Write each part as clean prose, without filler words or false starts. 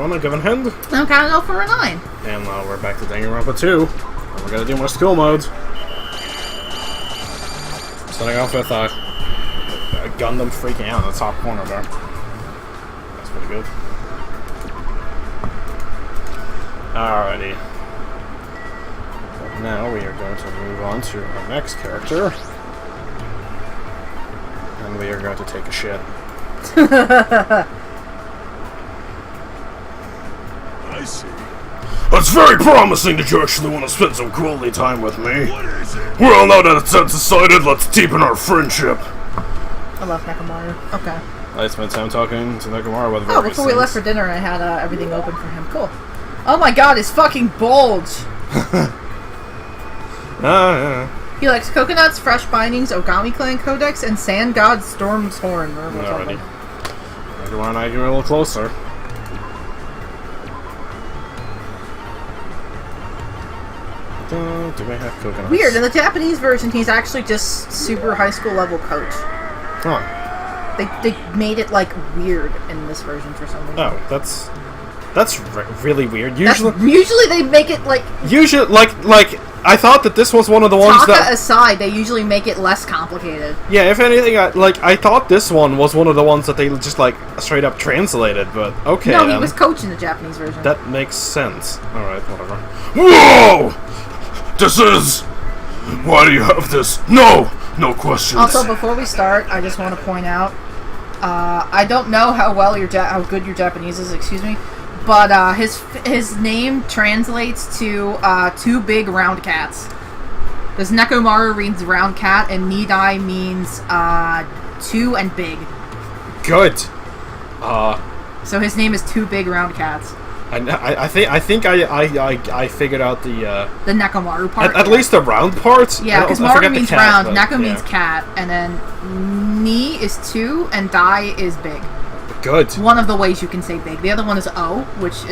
everyone, I'm Given Hand. I'm counting out for a 9. And we're back to Danganronpa 2. And we're gonna do more skill modes. Starting off with a Gundham freaking out in the top corner there. That's pretty good. Alrighty. But now we are going to move on to our next character. And we are going to take a shit. I see. It's very promising that you actually want to spend some quality time with me. What is it? Well, now that it's decided, let's deepen our friendship. I love Nekomaru. Okay. I spent time talking to Nekomaru about various before we left for dinner, I had everything open for him. Cool. Oh my god, his fucking bulge! Yeah. He likes coconuts, fresh bindings, Ogami Clan Codex, and Sand God Storm's Horn. Alrighty. Nekomaru and I get a little closer. Do we have coconuts? Weird, in the Japanese version, he's actually just super high school level coach. Huh. They made it, like, weird in this version for some reason. Oh, that's really weird. Usually they make it, like... Usually, like, I thought that this was one of the ones Taka aside, they usually make it less complicated. Yeah, if anything, I thought this one was one of the ones that they just, like, straight up translated, but okay. No, he was coaching the Japanese version. That makes sense. Alright, whatever. Whoa! This is... Why do you have this? No! No questions. Also, before we start, I just want to point out, I don't know how good your Japanese is, excuse me, but his name translates to two big round cats. Because Nekomaru means round cat, and Nidai means two and big. Good. So his name is Two Big Round Cats. I think I figured out the Nekomaru part. At least the round part. Yeah, because Maru means cat, round, Neko means cat, and then Ni is two, and Dai is big. Good. One of the ways you can say big. The other one is O, which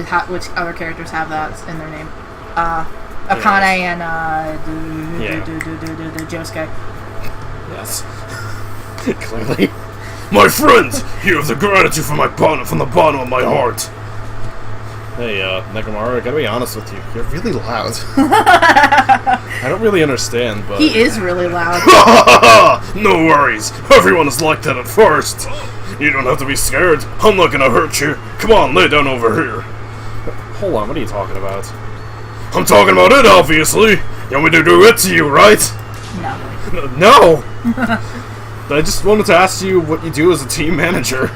other characters have that in their name. Akane and Josuke. Yes. Clearly. My friend, you have the gratitude from the bottom of my heart. Hey, Nekomaru, I gotta be honest with you. You're really loud. I don't really understand, but... He is really loud. No worries. Everyone is like that at first. You don't have to be scared. I'm not gonna hurt you. Come on, lay down over here. Hold on, what are you talking about? I'm talking about it, obviously. You want me to do it to you, right? No. No! I just wanted to ask you what you do as a team manager.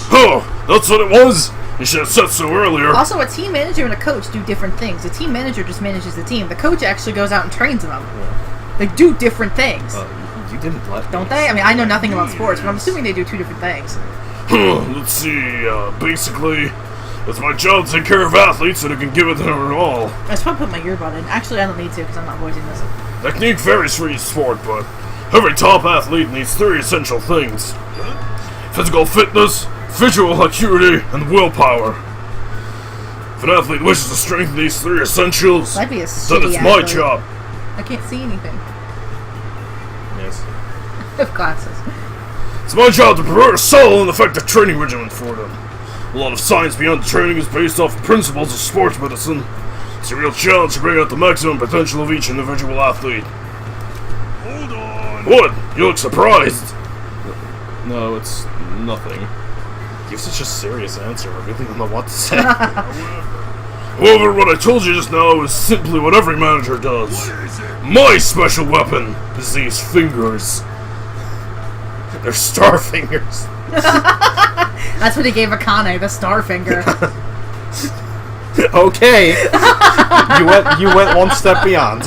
Oh, that's what it was? You should have said so earlier. Also, a team manager and a coach do different things. The team manager just manages the team. The coach actually goes out and trains them. Yeah. They do different things. You didn't let me. Don't they? I mean, I know nothing about sports, but I'm assuming they do two different things. Let's see, basically, it's my job to take care of athletes so they can give it their all. I just want to put my earbud in. Actually, I don't need to because I'm not voicing this. Technique varies for each sport, but every top athlete needs 3 essential things. Physical fitness, visual acuity, and willpower. If an athlete wishes to strengthen these 3 essentials, then it's my job. I can't see anything. Yes. I have glasses. It's my job to prepare a solid and effective training regimen for them. A lot of science beyond the training is based off the principles of sports medicine. It's a real challenge to bring out the maximum potential of each individual athlete. Hold on. What? You look surprised. No, it's nothing. You have such a serious answer. I really don't know what to say. However, what I told you just now is simply what every manager does. My special weapon is these fingers. They're star fingers. That's what he gave Akane, the star finger. Okay. You went one step beyond.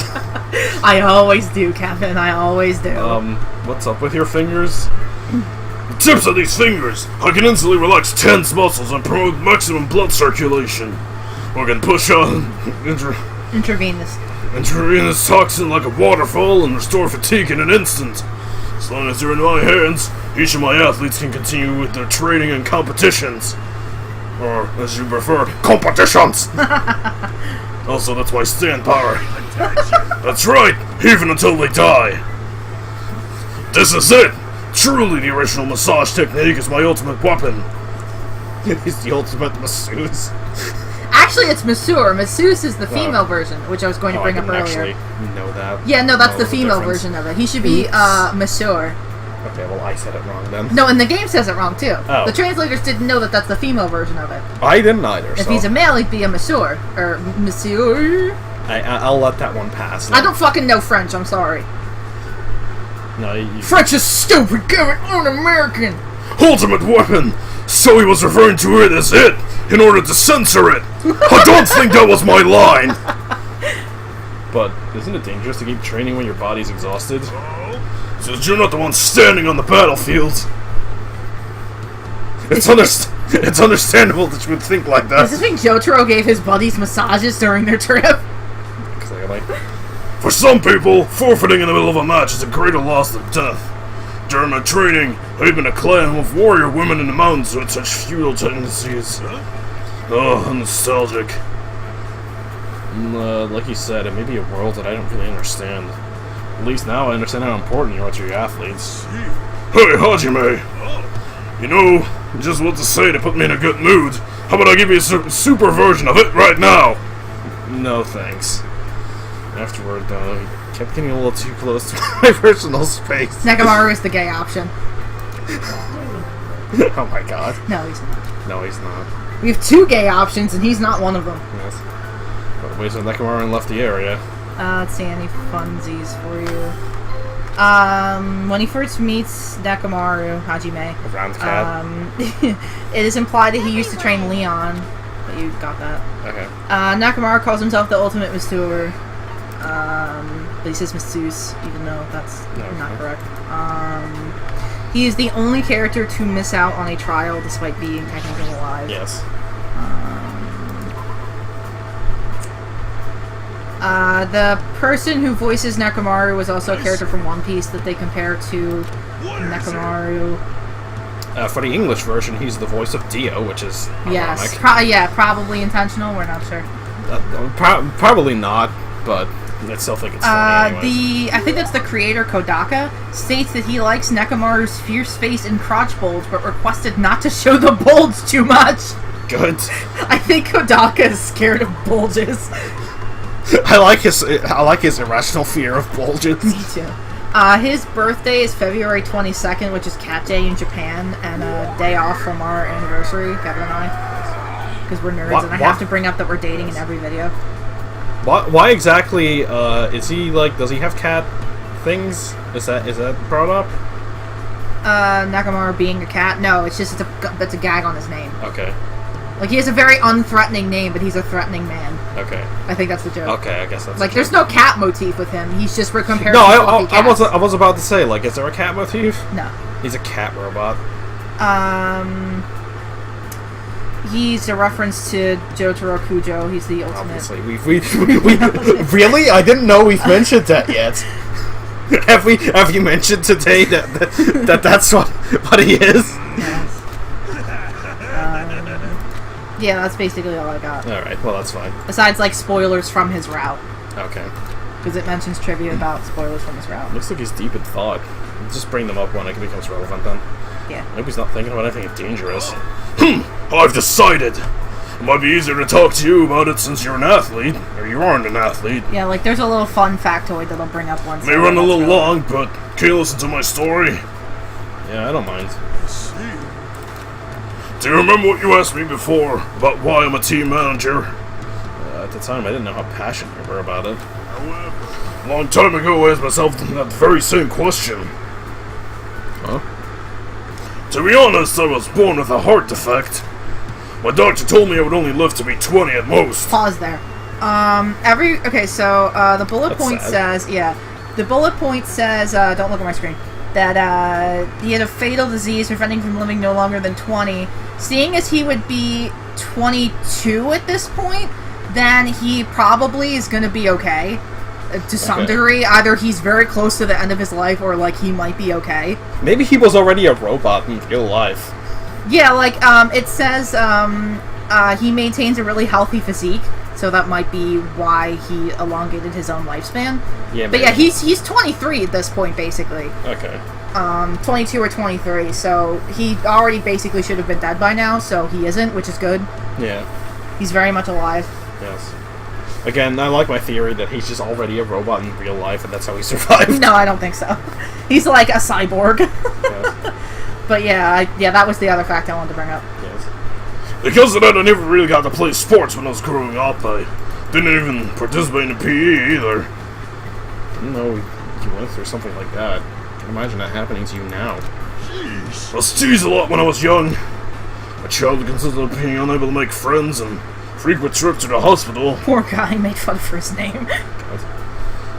I always do, Kevin. I always do. What's up with your fingers? The tips of these fingers, I can instantly relax tense muscles and promote maximum blood circulation. Or can push on intravenous toxin like a waterfall and restore fatigue in an instant. As long as they're in my hands, each of my athletes can continue with their training and competitions. Or, as you prefer, competitions! Also, that's my stand power. That's right, even until they die. This is it! Truly, the original massage technique is my ultimate weapon. He's the ultimate masseuse. Actually, it's masseuse. Masseuse is the female version, which I was going to bring I up didn't earlier. actually know that. Yeah, no, that's Know the the female difference. version of it. He should be masseur. Okay, well, I said it wrong then. No, and the game says it wrong too. Oh. The translators didn't know that that's the female version of it. I didn't either, If so... he's a male, he'd be a masseur. Or monsieur. I'll let that one pass. I don't fucking know French, I'm sorry. No, you... French is stupid, give it un-American! Ultimate weapon! So he was referring to it as it, in order to censor it! I don't think that was my line! But, isn't it dangerous to keep training when your body's exhausted? Since you're not the one standing on the battlefield. It's understandable that you would think like that. Does this mean Jotaro gave his buddies massages during their trip? Clearly. For some people, forfeiting in the middle of a match is a greater loss than death. During my training, I lived in a clan of warrior women in the mountains with such feudal tendencies. Oh, nostalgic. Like you said, it may be a world that I don't really understand. At least now I understand how important you are to your athletes. Hey, Hajime! You know just what to say to put me in a good mood. How about I give you a super version of it right now? No, thanks. Afterward, though, he kept getting a little too close to my personal space. Nekomaru is the gay option. Oh my god. No, he's not. No, he's not. We have 2 gay options, and he's not one of them. Yes. But ways with Nekomaru and left the area. Let's see, any funsies for you. When he first meets Nekomaru, Hajime, Around the cat. it is implied that he used to train Leon, but you got that. Okay. Nekomaru calls himself the ultimate masseur, but he says masseuse, even though that's not correct. He is the only character to miss out on a trial despite being technically alive. Yes. The person who voices Nekomaru was also a character from One Piece that they compare to Nekomaru. For the English version, he's the voice of Dio, which is ironic. Yes, probably intentional. We're not sure. Probably not, but I still think it's funny anyways. I think that's the creator Kodaka states that he likes Nekomaru's fierce face and crotch bulge, but requested not to show the bulge too much. Good. I think Kodaka is scared of bulges. I like his irrational fear of bulges. Me too. His birthday is February 22nd, which is Cat Day in Japan, and a day off from our anniversary, Kevin and I. Because we're nerds, and I have to bring up that we're dating in every video. Why exactly, is he, like, does he have cat things? Is that brought up? Nekomaru being a cat? No, it's just, that's a gag on his name. Okay. Like, he has a very unthreatening name, but he's a threatening man. Okay. I think that's the joke. Okay, I guess that's like, there's no cat motif with him. He's just compared No, to I was about to say, like, is there a cat motif? No. He's a cat robot. He's a reference to Jotaro Kujo. He's the ultimate. Obviously, we really? I didn't know we've mentioned that yet. Have you mentioned today that's what he is? Yes. Yeah, that's basically all I got. Alright, well that's fine. Besides, like, spoilers from his route. Okay. Because it mentions trivia about spoilers from his route. Looks like he's deep in thought. Just bring them up when it becomes relevant then. Yeah. I hope he's not thinking about anything dangerous. I've decided. It might be easier to talk to you about it since you're an athlete, or you aren't an athlete. Yeah, like, there's a little fun factoid that I'll bring up once. May run a little long, but can you listen to my story? Yeah, I don't mind. Do you remember what you asked me before about why I'm a team manager? At the time, I didn't know how passionate you were about it. A long time ago, I asked myself that very same question. Huh? To be honest, I was born with a heart defect. My doctor told me I would only live to be 20 at most. Pause there. The bullet point says, the bullet point says, don't look at my screen, that he had a fatal disease preventing him from living no longer than 20. Seeing as he would be 22 at this point, then he probably is going to be okay. To some degree. Either he's very close to the end of his life, or, like, he might be okay. Maybe he was already a robot in real life. Yeah, like, it says, he maintains a really healthy physique, so that might be why he elongated his own lifespan. Yeah, but yeah, he's 23 at this point, basically. Okay. 22 or 23, so he already basically should have been dead by now, so he isn't, which is good. Yeah. He's very much alive. Yes. Again, I like my theory that he's just already a robot in real life, and that's how he survived. No, I don't think so. He's like a cyborg. Yes. But yeah, that was the other fact I wanted to bring up. Yes. Because of that, I never really got to play sports when I was growing up. I didn't even participate in PE either. I didn't know you went through something like that. I can imagine that happening to you now. I was teased a lot when I was young. My childhood consisted of being unable to make friends and frequent trips to the hospital. Poor guy made fun for his name.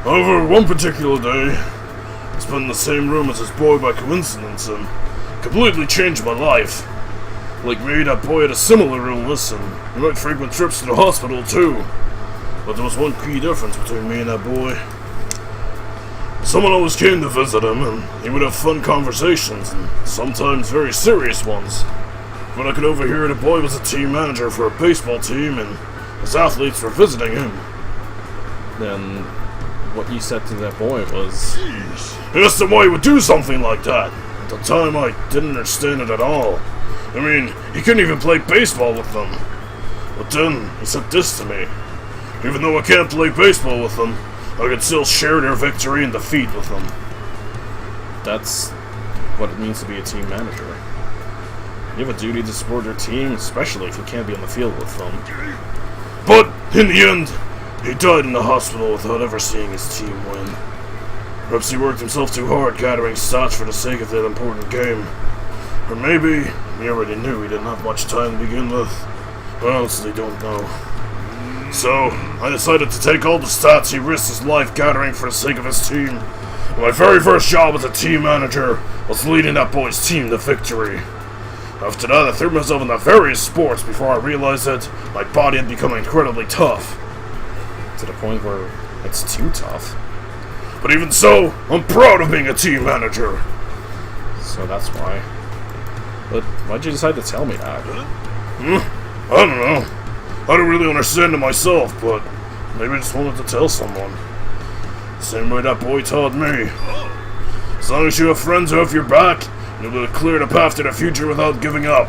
However, one particular day, I spent in the same room as this boy by coincidence and completely changed my life. Like me, that boy had a similar illness and he made frequent trips to the hospital too. But there was one key difference between me and that boy. Someone always came to visit him and he would have fun conversations and sometimes very serious ones. But I could overhear the boy was a team manager for a baseball team and his athletes were visiting him. Then what you said to that boy was... I asked him why he would do something like that. At the time, I didn't understand it at all. I mean, he couldn't even play baseball with them. But then, he said this to me. Even though I can't play baseball with them, I can still share their victory and defeat with them. That's what it means to be a team manager. You have a duty to support your team, especially if you can't be on the field with them. But, in the end, he died in the hospital without ever seeing his team win. Perhaps he worked himself too hard gathering stats for the sake of that important game. Or maybe he already knew he didn't have much time to begin with. I honestly don't know. So, I decided to take all the stats he risked his life gathering for the sake of his team. And my very first job as a team manager was leading that boy's team to victory. After that, I threw myself into various sports before I realized that my body had become incredibly tough. To the point where it's too tough. But even so, I'm proud of being a team manager. So that's why. But why'd you decide to tell me that? I don't know. I don't really understand it myself, but maybe I just wanted to tell someone. Same way that boy taught me. As long as you have friends who have your back, you'll be able to clear the path to the future without giving up.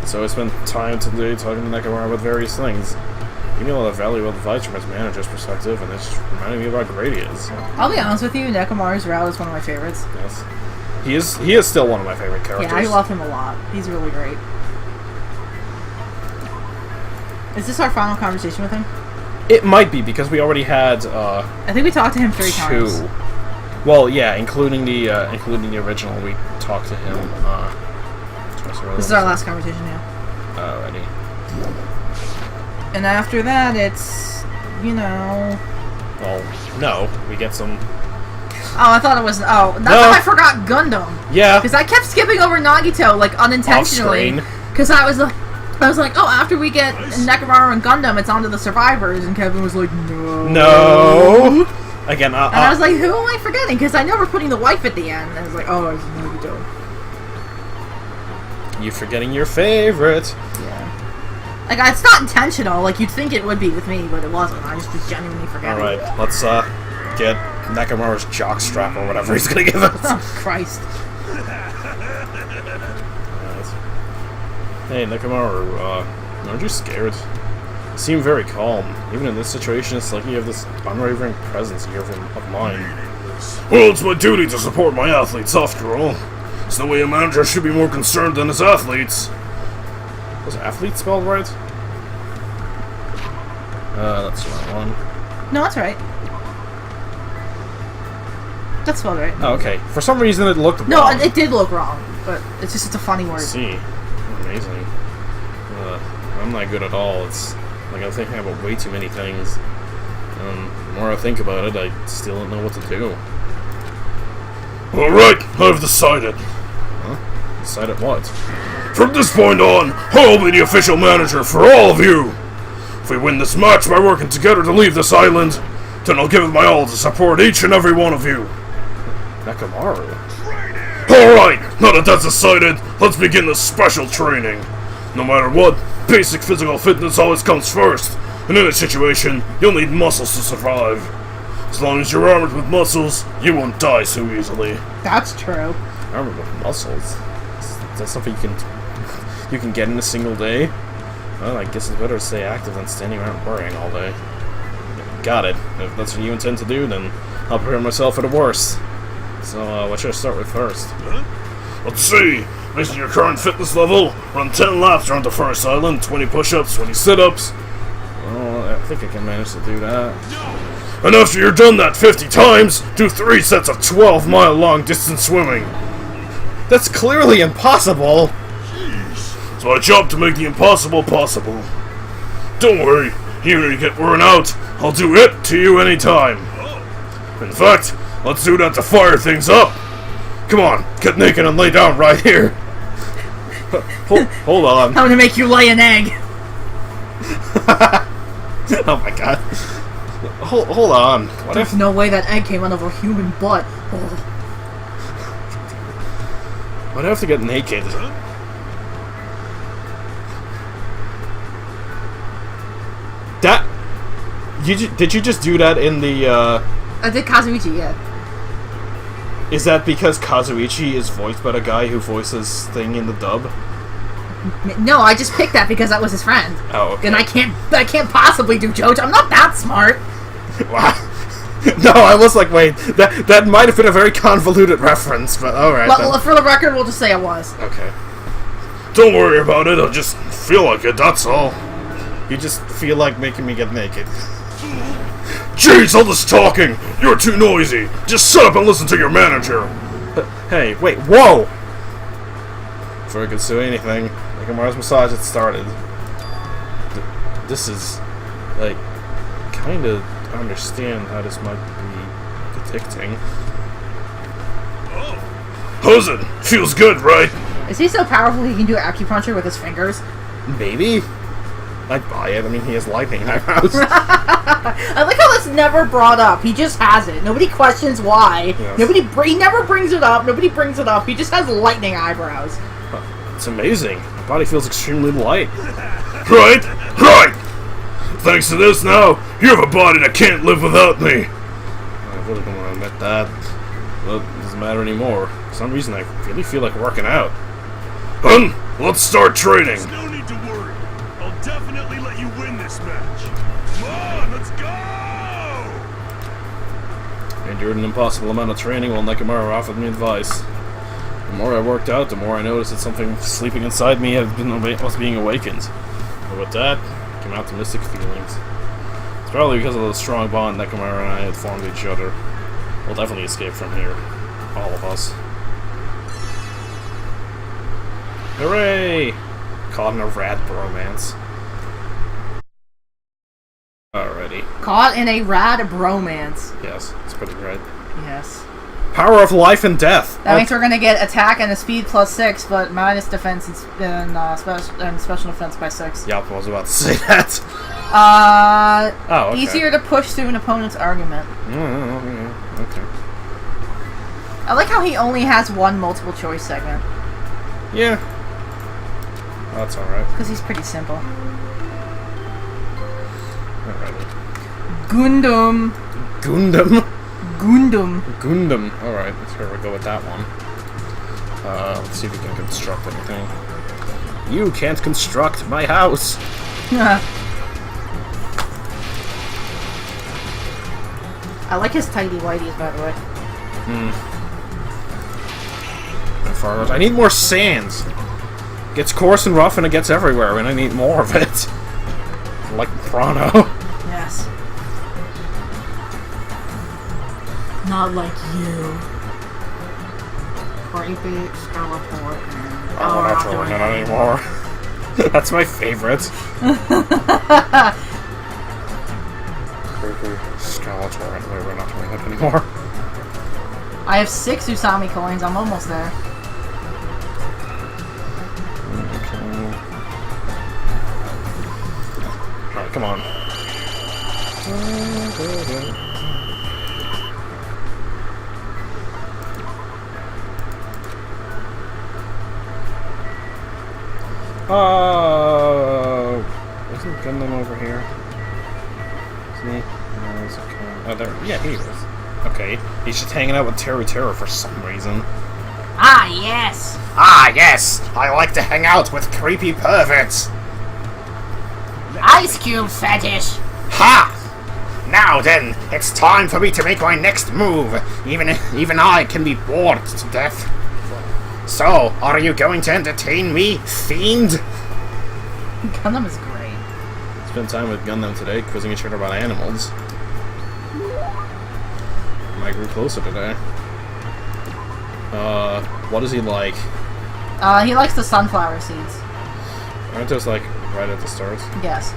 So I spent time today talking to Nekomaru about various things. He gave me a lot of valuable advice from his manager's perspective, and it's reminding me of how great he is. I'll be honest with you, Nekomaru's route is one of my favorites. Yes. He is still one of my favorite characters. Yeah, I love him a lot. He's really great. Is this our final conversation with him? It might be, because we already had, I think we talked to him 3 times. Well, yeah, including the original, we talked to him, This is our last conversation, yeah. Alrighty. And after that, it's, you know... Well, no, we get some... Oh, I thought it was... Oh, that's No. how I forgot Gundam. Yeah. Because I kept skipping over Nagito, like, unintentionally. Off-screen. Because I was like, oh, after we get Nekomaru and Gundam, it's on to the survivors. And Kevin was like, no. No! Again, And I was like, who am I forgetting? Because I know we're putting the wife at the end. And I was like, oh, it's Nagito. You're forgetting your favorite. Yeah. Like, it's not intentional. Like, you'd think it would be with me, but it wasn't. I just was genuinely forgetting. Alright, let's, get Nekomaru's jockstrap or whatever he's gonna give us. Oh, Christ. Hey, Nekomaru, aren't you scared? You seem very calm. Even in this situation, it's like you have this unwavering presence here of mine. Well, it's my duty to support my athletes, after all. There's no way a manager should be more concerned than his athletes. Was athlete spelled right? That's the wrong one. No, that's right. That's spelled right. Oh, okay. For some reason, it looked wrong. No, it did look wrong, but it's just a funny word. Let's see. Amazing. I'm not good at all. It's like I'm thinking about way too many things. The more I think about it, I still don't know what to do. Alright, I've decided. Huh? Decided what? From this point on, I'll be the official manager for all of you. If we win this match by working together to leave this island, then I'll give it my all to support each and every one of you. Nekomaru? Alright, now that that's decided, let's begin the special training. No matter what, basic physical fitness always comes first, and in a situation, you'll need muscles to survive. As long as you're armored with muscles, you won't die so easily. That's true. Armored with muscles. Is that something you can get in a single day? Well, I guess it's better to stay active than standing around worrying all day. Got it. If that's what you intend to do, then I'll prepare myself for the worst. So, what should I start with first? Let's see. Based on your current fitness level, run 10 laps around the first island, 20 push-ups, 20 sit-ups. Well, I think I can manage to do that. And after you're done that 50 times, do 3 sets of 12-mile-long distance swimming. That's clearly impossible! It's my job to make the impossible possible. Don't worry, even if you get worn out, I'll do it to you anytime. In fact, let's do that to fire things up. Come on, get naked and lay down right here. Hold on. I'm gonna make you lay an egg. Oh my god. Hold on. What There's no way that egg came out of a human butt. Oh. Why'd I have to get naked? That... Did you just do that in the, I did Kazuichi, yeah. Is that because Kazuichi is voiced by the guy who voices Thing in the dub? No, I just picked that because that was his friend. Oh, okay. And I can't possibly do JoJo. I'm not that smart. Wow. No, I was like, wait, that might have been a very convoluted reference, but alright. Well, for the record, we'll just say it was. Okay. Don't worry about it, I just feel like it, that's all. You just feel like making me get naked. Jeez, all this talking! You're too noisy! Just shut up and listen to your manager! Hey, wait, whoa! Before I could say anything, Nekomaru's massage had started. This is, like, kinda understand how this might be depicting. How's it? Feels good, right? Is he so powerful he can do acupuncture with his fingers? Maybe? I'd buy it. I mean, he has lightning eyebrows. I like how that's never brought up. He just has it. Nobody questions why. Yes. He never brings it up. Nobody brings it up. He just has lightning eyebrows. It's amazing. My body feels extremely light. Right? Right! Thanks to this now, you have a body that can't live without me! I really don't want to admit that. But it doesn't matter anymore. For some reason, I really feel like working out. Let's start training! There's no need to worry. I'll definitely let you win this match. Come on, let's go! I endured an impossible amount of training while Nekomaru offered me advice. The more I worked out, the more I noticed that something sleeping inside me was being awakened. But with that came optimistic feelings. It's probably because of the strong bond Nekomaru and I had formed with each other. We'll definitely escape from here. All of us. Hooray! Caught in a rad bromance. Alrighty. Caught in a rad bromance. Yes, it's pretty great. Yes. Power of life and death! That means we're gonna get attack and a speed +6, but minus defense and special defense by 6. Yep, I was about to say that. Oh, okay. Easier to push through an opponent's argument. Okay. I like how he only has one multiple choice segment. Yeah. That's alright. Because he's pretty simple. Alrighty. Gundham. Gundham? Gundham. Gundham. Alright, let's here we go with that one. Let's see if we can construct anything. You can't construct my house! I like his tidy whities, by the way. I need more sand. It gets coarse and rough and it gets everywhere, and I need more of it. Like Prano. Yes. Not like you. Creepy Skeletor. Oh, we're not doing that anymore. That's my favorite. Creepy Skeletor. Anyway, we're not doing that anymore. I have 6 Usami coins. I'm almost there. Alright, come on. Isn't Gundham over here? Isn't he? No. Oh, there. Yeah, he is. Okay, he's just hanging out with Terra for some reason. Ah, yes! Ah, yes! I like to hang out with creepy perverts! Ice cube fetish! Ha! Now then, it's time for me to make my next move. Even I can be bored to death. So, are you going to entertain me, fiend? Gundam is great. Spent time with Gundam today, quizzing each other about animals. I grew closer today. What is he like? He likes the sunflower seeds. Aren't those like right at the start? Yes.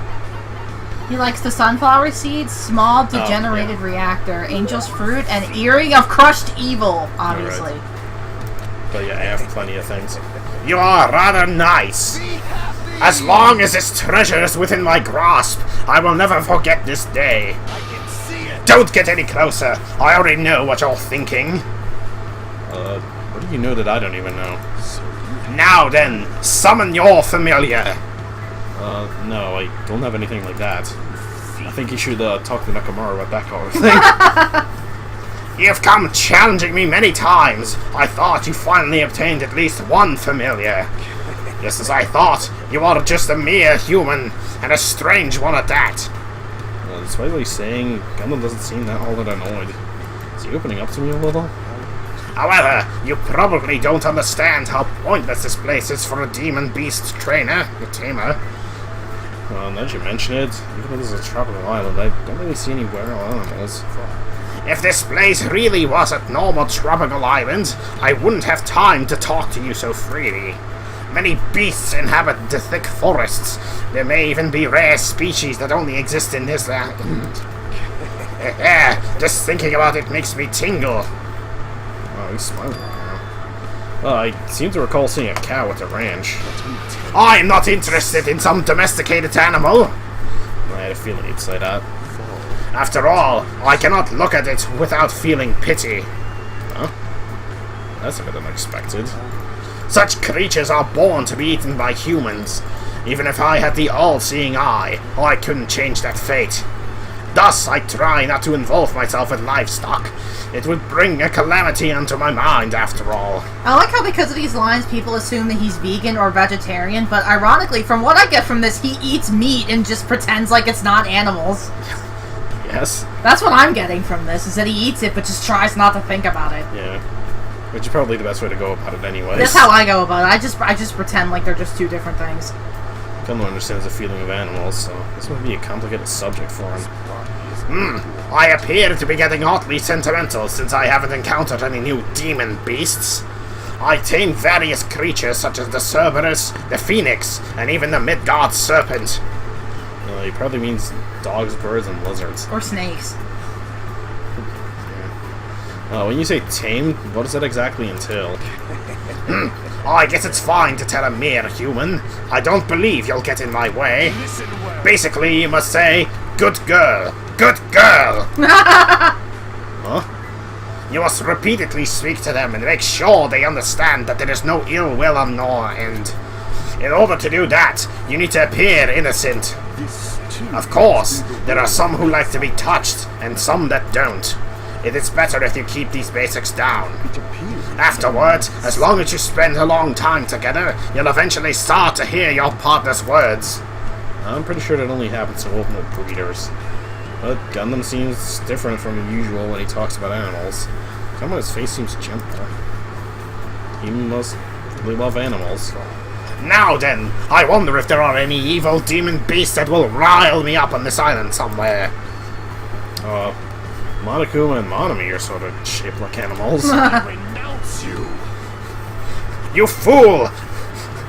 He likes the sunflower seeds, small degenerated reactor, angel's fruit, and earring of crushed evil, obviously. Right. But yeah, I have plenty of things. You are rather nice. As long as this treasure is within my grasp, I will never forget this day. Don't get any closer. I already know what you're thinking. What do you know that I don't even know? Now then, summon your familiar. No, I don't have anything like that. I think you should talk to Nekomaru about that kind of thing. You've come challenging me many times. I thought you finally obtained at least one familiar. Just as I thought, you are just a mere human, and a strange one at that. Despite what he's saying, Gundam doesn't seem that all that annoyed. Is he opening up to me a little? However, you probably don't understand how pointless this place is for a demon beast trainer, the tamer. Well, now that you mention it, even though this is a tropical island, I don't really see any wild animals. If this place really was a normal tropical island, I wouldn't have time to talk to you so freely. Many beasts inhabit the thick forests. There may even be rare species that only exist in this land. Just thinking about it makes me tingle. Oh, he's smiling right now. I seem to recall seeing a cow at the ranch. I'm not interested in some domesticated animal. I had a feeling he'd say that. After all, I cannot look at it without feeling pity. Huh? That's a bit unexpected. Such creatures are born to be eaten by humans. Even if I had the all-seeing eye, I couldn't change that fate. Thus, I try not to involve myself with livestock. It would bring a calamity onto my mind, after all. I like how because of these lines, people assume that he's vegan or vegetarian, but ironically, from what I get from this, he eats meat and just pretends like it's not animals. Yes? That's what I'm getting from this, is that he eats it, but just tries not to think about it. Yeah. Which is probably the best way to go about it anyways. That's how I go about it. I just pretend like they're just two different things. Gundam understands the feeling of animals, so this might be a complicated subject for him. I appear to be getting oddly sentimental since I haven't encountered any new demon beasts. I tame various creatures such as the Cerberus, the Phoenix, and even the Midgard Serpent. He probably means dogs, birds, and lizards. Or snakes. When you say tame, what does that exactly entail? I guess it's fine to tell a mere human. I don't believe you'll get in my way. Basically, you must say, good girl, good girl. Huh? You must repeatedly speak to them and make sure they understand that there is no ill will on your end. In order to do that, you need to appear innocent. Of course, there are some who like to be touched, and some that don't. It is better if you keep these basics down. Afterwards, as long as you spend a long time together, you'll eventually start to hear your partner's words. I'm pretty sure that only happens to ultimate breeders. But Gundam seems different from usual when he talks about animals. Somehow his face seems gentler. He must really love animals. Now then, I wonder if there are any evil demon beasts that will rile me up on this island somewhere. Monokuma and Monami are sort of shaped like animals. I renounce you. You fool!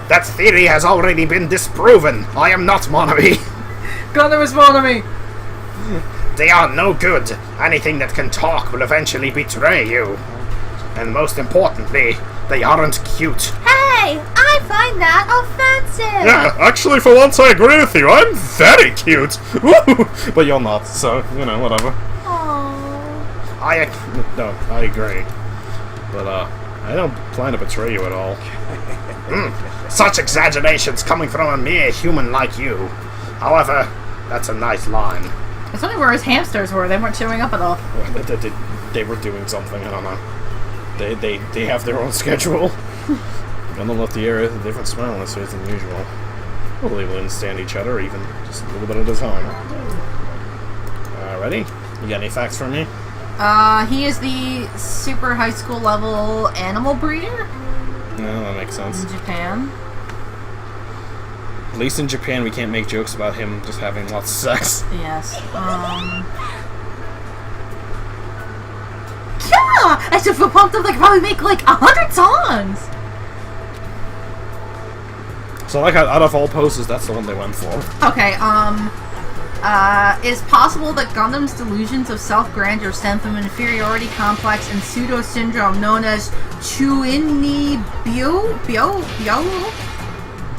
That theory has already been disproven. I am not Monami. Gundam is Monami! They are no good. Anything that can talk will eventually betray you. And most importantly, they aren't cute. Hey, I find that offensive. Yeah, actually, for once I agree with you. I'm very cute. Woo! But you're not, so, you know, whatever. No, I agree. But, I don't plan to betray you at all. Such exaggerations coming from a mere human like you. However, that's a nice line. It's only where his hamsters were. They weren't showing up at all. They were doing something. I don't know. They have their own schedule. Gundam left the area with a different smile on his face than usual. Hopefully we'll understand each other, even just a little bit at a time. Ready? You got any facts for me? He is the super high school level animal breeder No, that makes sense. in Japan. At least in Japan, we can't make jokes about him just having lots of sex. Yes. Yeah! I should feel pumped up. They could probably make like 100 songs. So, like, out of all poses, that's the one they went for. Okay. It's possible that Gundam's delusions of self-grandeur stem from an inferiority complex and pseudo-syndrome known as Chuinibyo?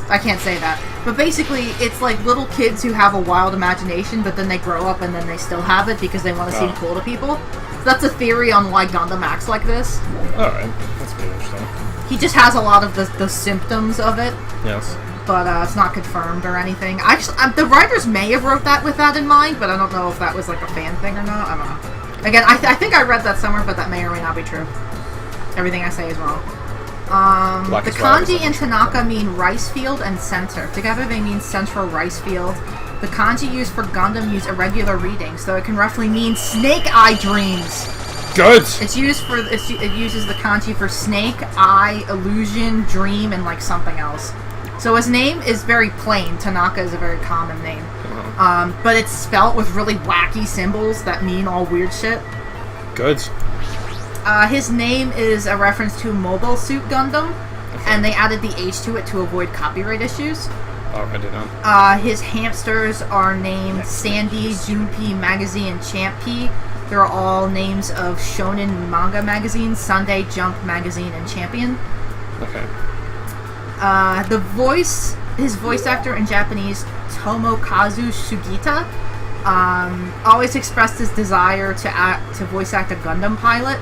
I can't say that. But basically, it's like little kids who have a wild imagination, but then they grow up and then they still have it because they want to seem cool to people. So that's a theory on why Gundam acts like this. Alright, that's pretty interesting. He just has a lot of the symptoms of it. Yes. But it's not confirmed or anything. Actually, the writers may have wrote that with that in mind, but I don't know if that was like a fan thing or not. I don't know. Again, I think I read that somewhere, but that may or may not be true. Everything I say is wrong. The kanji in Tanaka mean rice field and center. Together they mean central rice field. The kanji used for Gundam use irregular readings, so it can roughly mean snake eye dreams. Good! It uses the kanji for snake, eye, illusion, dream, and like something else. So his name is very plain. Tanaka is a very common name. But it's spelt with really wacky symbols that mean all weird shit. Good. His name is a reference to Mobile Suit Gundam, and they added the H to it to avoid copyright issues. Oh, I did not. His hamsters are named Sandy, Junpei Magazine, and Champy. They're all names of shonen manga magazines, Sunday, Jump Magazine, and Champion. Okay. His voice actor in Japanese, Tomokazu Sugita, always expressed his desire to voice act a Gundam pilot,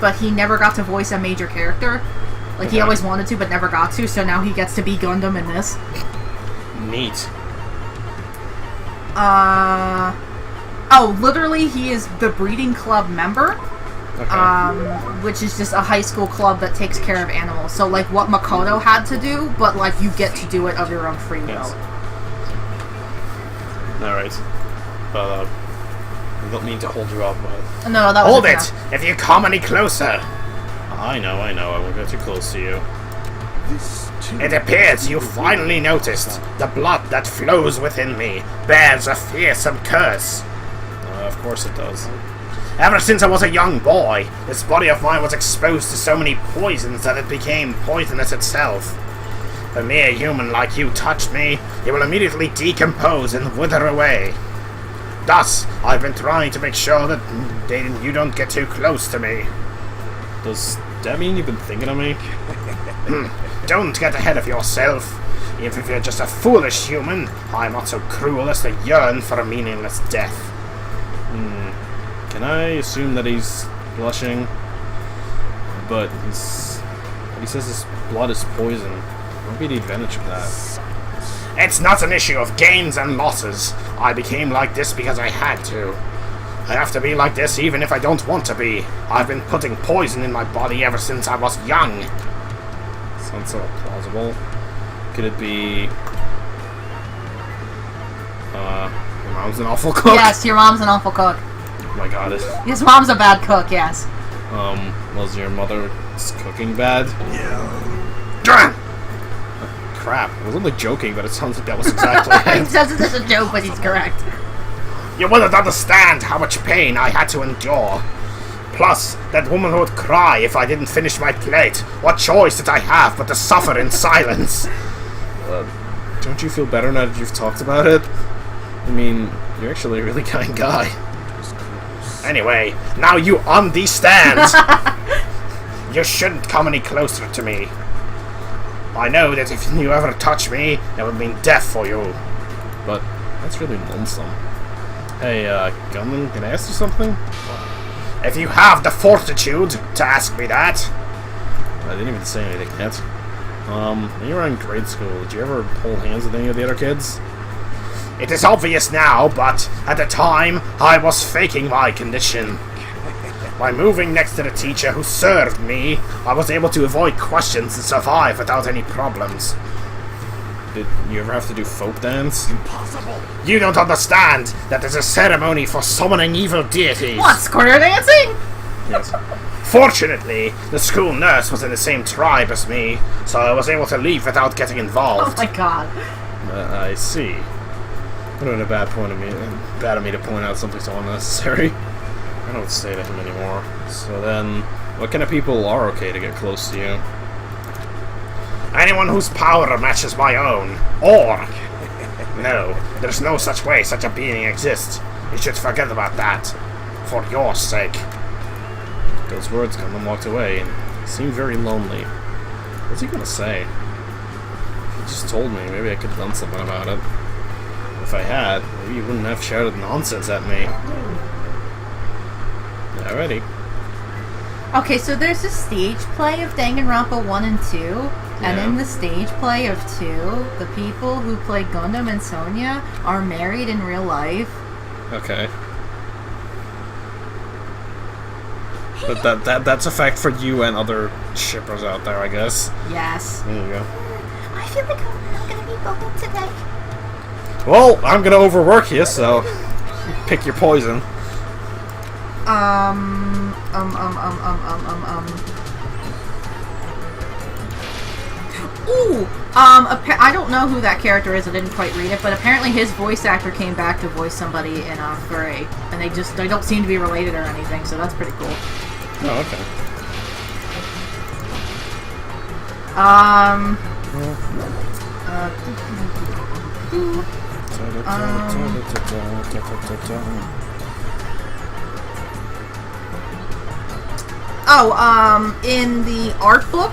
but he never got to voice a major character. Like, he always wanted to, but never got to, so now he gets to be Gundam in this. Neat. Literally, he is the breeding club member. Okay. Which is just a high school club that takes care of animals. So, like, what Makoto had to do, but, like, you get to do it of your own free will. Yes. Alright. But, I don't mean to hold you up, but... No, that was Hold it! If you come any closer! I know, I won't get too close to you. It appears you finally noticed. The blood that flows within me bears a fearsome curse. Of course it does. Ever since I was a young boy, this body of mine was exposed to so many poisons that it became poisonous itself. If a mere human like you touched me, it will immediately decompose and wither away. Thus, I've been trying to make sure that you don't get too close to me. Does that mean you've been thinking of me? Don't get ahead of yourself. Even if you're just a foolish human, I'm not so cruel as to yearn for a meaningless death. Can I assume that he's blushing? But he says his blood is poison. What would be the advantage of that? It's not an issue of gains and losses. I became like this because I had to. I have to be like this even if I don't want to be. I've been putting poison in my body ever since I was young. Sounds so plausible. Could it be... your mom's an awful cook? Yes, your mom's an awful cook. Oh my god. His mom's a bad cook, yes. Was your mother's cooking bad? Yeah. Crap. I was only joking, but it sounds like that was exactly He it. says it as a joke, but he's correct. You wouldn't understand how much pain I had to endure. Plus, that woman would cry if I didn't finish my plate. What choice did I have but to suffer in silence? Don't you feel better now that you've talked about it? I mean, you're actually a really kind guy. Anyway, now you understand. You shouldn't come any closer to me. I know that if you ever touch me, it would mean death for you. But that's really lonesome. Hey, Gundam, can I ask you something? If you have the fortitude to ask me that. I didn't even say anything yet. When you were in grade school, did you ever hold hands with any of the other kids? It is obvious now, but at the time, I was faking my condition. By moving next to the teacher who served me, I was able to avoid questions and survive without any problems. Did you ever have to do folk dance? Impossible! You don't understand that there's a ceremony for summoning evil deities. What, square dancing? Yes. Fortunately, the school nurse was in the same tribe as me, so I was able to leave without getting Oh involved. my god. I see. What a bad of me to point out something so unnecessary. I don't stay to him anymore. So then, what kind of people are okay to get close to you? Anyone whose power matches my own, or... No, there's no such way such a being exists. You should forget about that. For your sake. Those words Gundham walked away, and he seemed very lonely. What's he gonna say? If he just told me, maybe I could have done something about it. If I had, maybe he wouldn't have shouted nonsense at me. Alrighty. Okay, so there's a stage play of Danganronpa 1 and 2, and in the stage play of 2, the people who play Gundham and Sonya are married in real life. Okay. But that's a fact for you and other shippers out there, I guess. Yes. There you go. I feel like I'm gonna be bumping today. Well, I'm gonna overwork you, so pick your poison. Ooh! I don't know who that character is, I didn't quite read it, but apparently his voice actor came back to voice somebody in 3, and they don't seem to be related or anything, so that's pretty cool. Oh, okay. In the art book,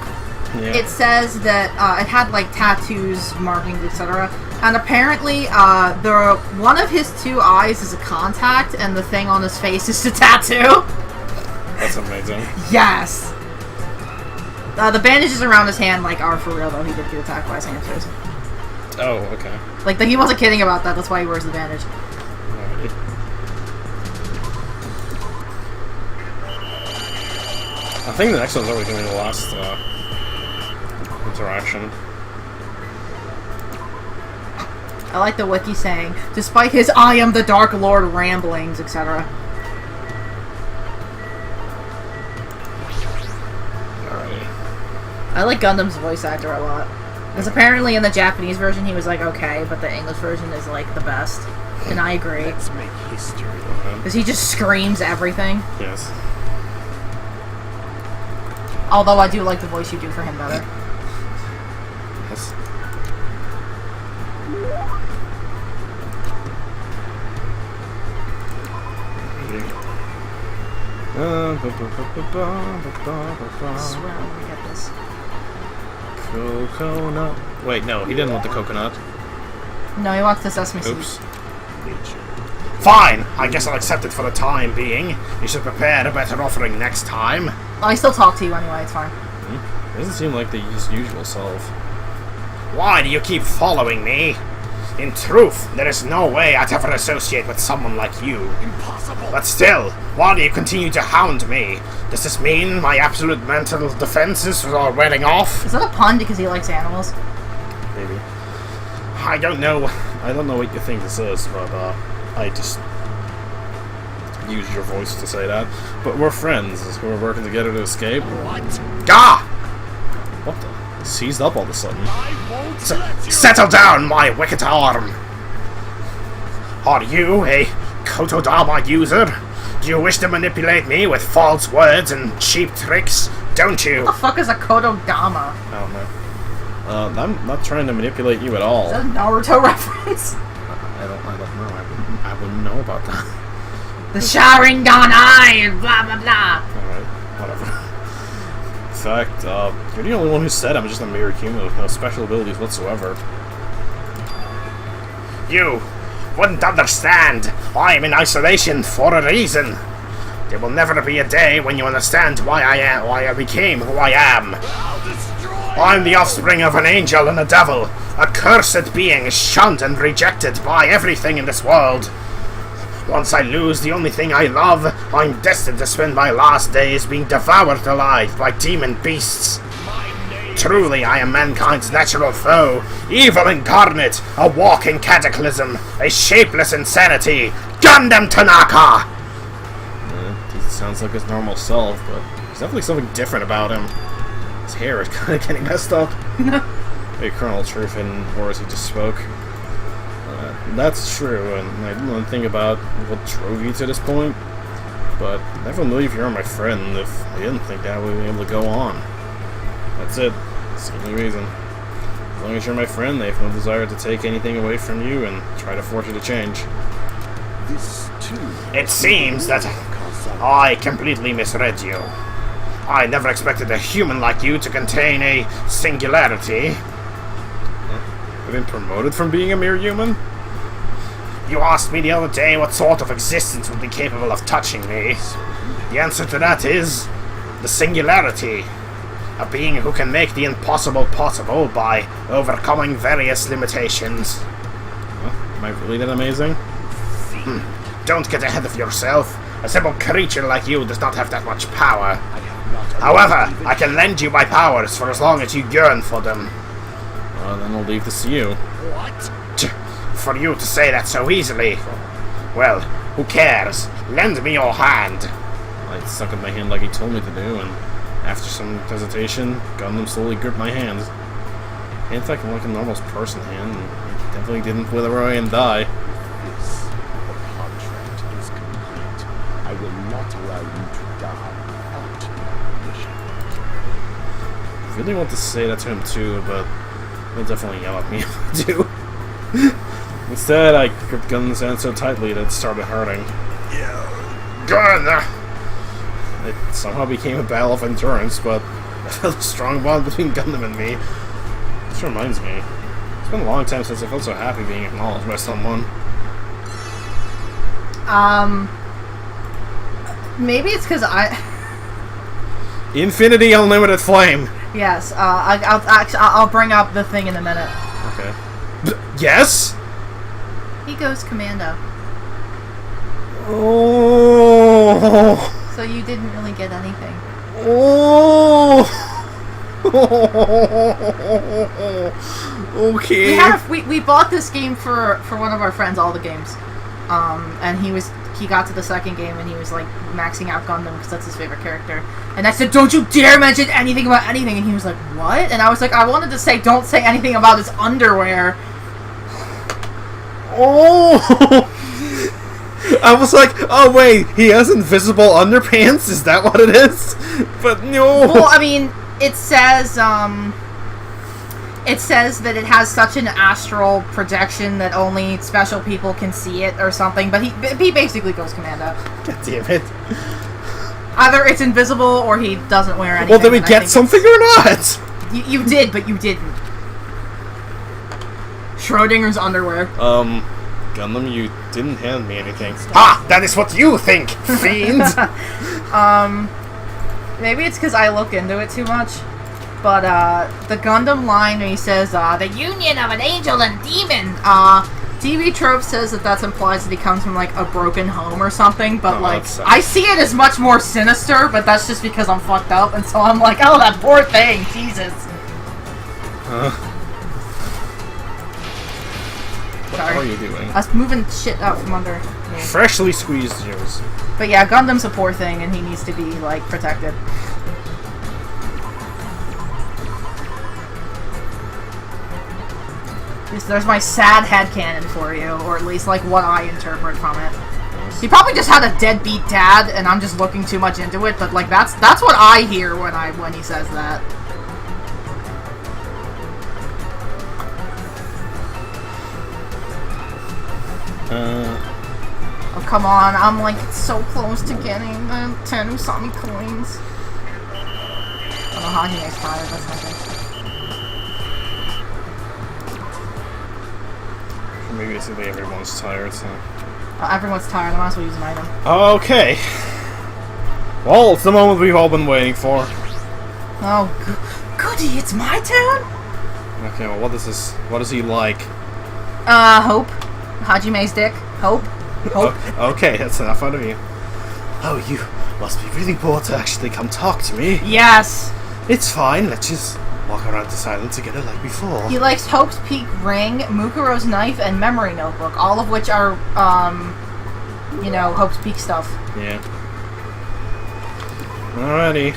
Yeah. it says that it had like tattoos, markings, etc. And apparently, one of his 2 eyes is a contact, and the thing on his face is a tattoo. That's amazing. Yes. The bandages around his hand are for real though. He did get attacked by hamsters. Oh, okay. Like he wasn't kidding about that. That's why he wears the bandage. Alrighty. I think the next one's always going to be the last interaction. I like the wiki saying, despite his "I am the Dark Lord" ramblings, etc. Alrighty. I like Gundam's voice actor a lot. Because apparently in the Japanese version he was okay, but the English version is the best. And I agree. Let's make history. Because he just screams everything. Yes. Although I do like the voice you do for him better. Yes. I swear I'm gonna get this. Coconut. Wait, no, he didn't want the coconut. No, he wants the sesame seed. Oops. Fine, I guess I'll accept it for the time being. You should prepare a better offering next time. I still talk to you anyway, it's fine. Doesn't seem like the usual self. Why do you keep following me? In truth, there is no way I'd ever associate with someone like you. Impossible. But still, why do you continue to hound me? Does this mean my absolute mental defenses are wearing off? Is that a pun because he likes animals? Maybe. I don't know. I don't know what you think this is, but I just use your voice to say that. But we're friends. We're working together to escape. What? Gah! What the? Seized up all of a sudden. I won't let you. Settle down, my wicked arm! Are you a Kotodama user? Do you wish to manipulate me with false words and cheap tricks? Don't you? What the fuck is a Kododama? I don't know. I'm not trying to manipulate you at all. Is that a Naruto reference? I don't know. I wouldn't know about that. The Sharingan Eye and blah blah blah. Alright, whatever. In fact, you're the only one who said I'm just a mere human with no special abilities whatsoever. You wouldn't understand. I'm in isolation for a reason. There will never be a day when you understand why I became who I am. I'll destroy. I'm the offspring of an angel and a devil, a cursed being shunned and rejected by everything in this world. Once I lose the only thing I love, I'm destined to spend my last days being devoured alive by demon beasts. Truly, I am mankind's natural foe, evil incarnate, a walking cataclysm, a shapeless insanity, Gundham Tanaka! He sounds like his normal self, but there's definitely something different about him. His hair is kind of getting messed up. Maybe Colonel Truth in words he just spoke. That's true, and I didn't want to think about what drove you to this point, but I never believe you're my friend if I didn't think that I would be able to go on. That's it. It's the only reason. As long as you're my friend, I have no desire to take anything away from you and try to force you to change. This, too. It seems that I completely misread you. I never expected a human like you to contain a singularity. I've been promoted from being a mere human? You asked me the other day what sort of existence would be capable of touching me. The answer to that is the singularity. A being who can make the impossible possible by overcoming various limitations. Am I really that amazing? Don't get ahead of yourself. A simple creature like you does not have that much power. However, I can lend you my powers for as long as you yearn for them. Well, then I'll leave this to you. What? For you to say that so easily. Well, who cares? Lend me your hand. I stuck up my hand like he told me to do, and after some hesitation, Gundham slowly gripped my hand. In fact, like a normal person hand, and it definitely didn't wither away and die. This, the contract is complete. I will not allow you to die without permission. I really want to say that to him too, but he'll definitely yell at me if I do. Instead, I gripped Gundham's hand so tightly that it started hurting. Good. It somehow became a battle of endurance, but I felt a strong bond between Gundham and me. This reminds me, it's been a long time since I felt so happy being acknowledged by someone. Maybe it's because Infinity Unlimited Flame! Yes, I'll bring up the thing in a minute. Okay. Yes? He goes commando. Oh. So you didn't really get anything. Oh. Okay. We bought this game for one of our friends, all the games, and he got to the second game and he was like maxing out Gundam because that's his favorite character. And I said, "Don't you dare mention anything about anything." And he was like, "What?" And I was like, "I wanted to say, don't say anything about his underwear." Oh! I was like, oh wait, he has invisible underpants? Is that what it is? But no. Well, I mean, it says that it has such an astral projection that only special people can see it or something. But he basically goes commando. God damn it. Either it's invisible or he doesn't wear anything. Well, did we get something or not? You did, but you didn't. Schrodinger's underwear. Gundam, you didn't hand me anything. Ah, that is what you think, fiend! Maybe it's because I look into it too much. But, the Gundam line where he says, the union of an angel and demon, TV Trope says that implies that he comes from, like, a broken home or something, but, I see it as much more sinister, but that's just because I'm fucked up, and so I'm like, oh, that poor thing, Jesus. What are you doing? I was moving shit out from under me. Freshly squeezed juice. But yeah, Gundam's a poor thing, and he needs to be, like, protected. There's my sad headcanon for you, or at least, like, what I interpret from it. He probably just had a deadbeat dad, and I'm just looking too much into it, but, like, that's what I hear when he says that. Oh, come on, I'm, like, so close to getting the 10 Usami coins. I don't know how he makes fire, that's nothing. Maybe it's simply everyone's tired, so... Everyone's tired, I might as well use an item. Okay. Well, it's the moment we've all been waiting for. Oh, goody, it's my turn? Okay, well, what is this? What is he like? Hope. Hajime's dick. Hope. Hope. Okay, that's enough out of you. Oh, you must be really bored to actually come talk to me. Yes! It's fine, let's just walk around this island together like before. He likes Hope's Peak ring, Mukuro's knife, and Memory Notebook, all of which are, you know, Hope's Peak stuff. Yeah. Alrighty.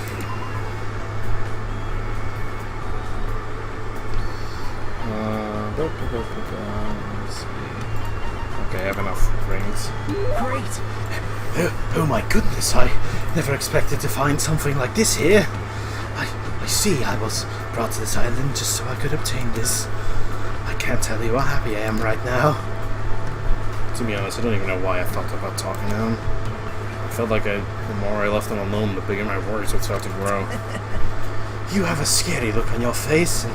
Let's see. Okay, I have enough rings. Great! Oh my goodness, I never expected to find something like this here. I see, I was brought to this island just so I could obtain this. I can't tell you how happy I am right now. To be honest, I don't even know why I thought about talking to him. I felt like the more I left him alone, the bigger my worries would start to grow. You have a scary look on your face, and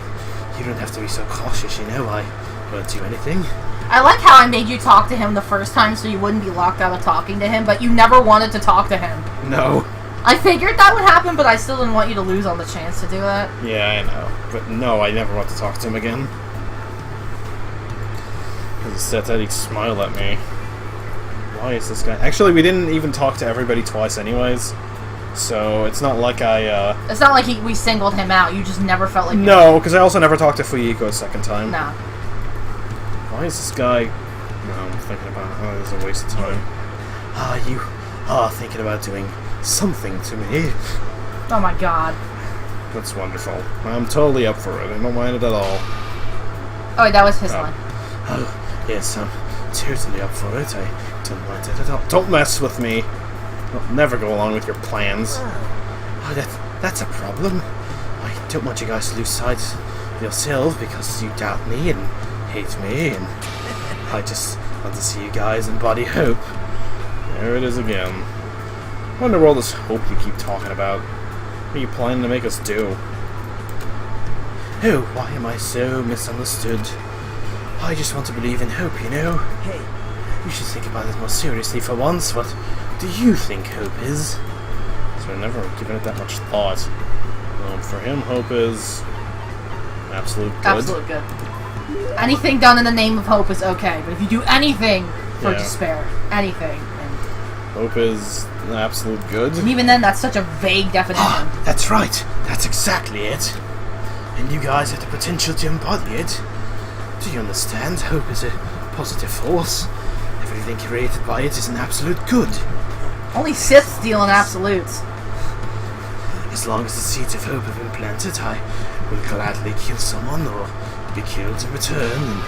you don't have to be so cautious, you know. I won't do anything. I like how I made you talk to him the first time so you wouldn't be locked out of talking to him, but you never wanted to talk to him. No. I figured that would happen, but I still didn't want you to lose on the chance to do that. Yeah, I know. But no, I never want to talk to him again. Instead, that he'd smile at me. Why is this guy... Actually, we didn't even talk to everybody twice anyways. So, it's not like I, It's not like we singled him out, you just never felt like... No, because I also never talked to Fuyiko a second time. No. Why is this guy... No, I'm thinking about... Oh, this is a waste of time. You are thinking about doing something to me. Oh my god. That's wonderful. I'm totally up for it. I don't mind it at all. Oh wait, that was his line. Oh, yes, I'm totally up for it. I don't mind it at all. Don't mess with me. I'll never go along with your plans. Oh, that's a problem. I don't want you guys to lose sight of yourself because you doubt me and hate me, and I just want to see you guys embody hope. There it is again. What in the world is hope you keep talking about? What are you planning to make us do? Oh, why am I so misunderstood? I just want to believe in hope, you know? Hey, you should think about it more seriously for once. What do you think hope is? So I've never given it that much thought. For him, hope is absolute good. Absolute good. Anything done in the name of hope is okay, but if you do anything for despair, anything... Hope is absolute good. And even then, that's such a vague definition. That's right. That's exactly it. And you guys have the potential to embody it. Do you understand? Hope is a positive force. Everything created by it is an absolute good. Only Siths deal in absolutes. As long as the seeds of hope have been planted, I will gladly kill someone or be killed in return. And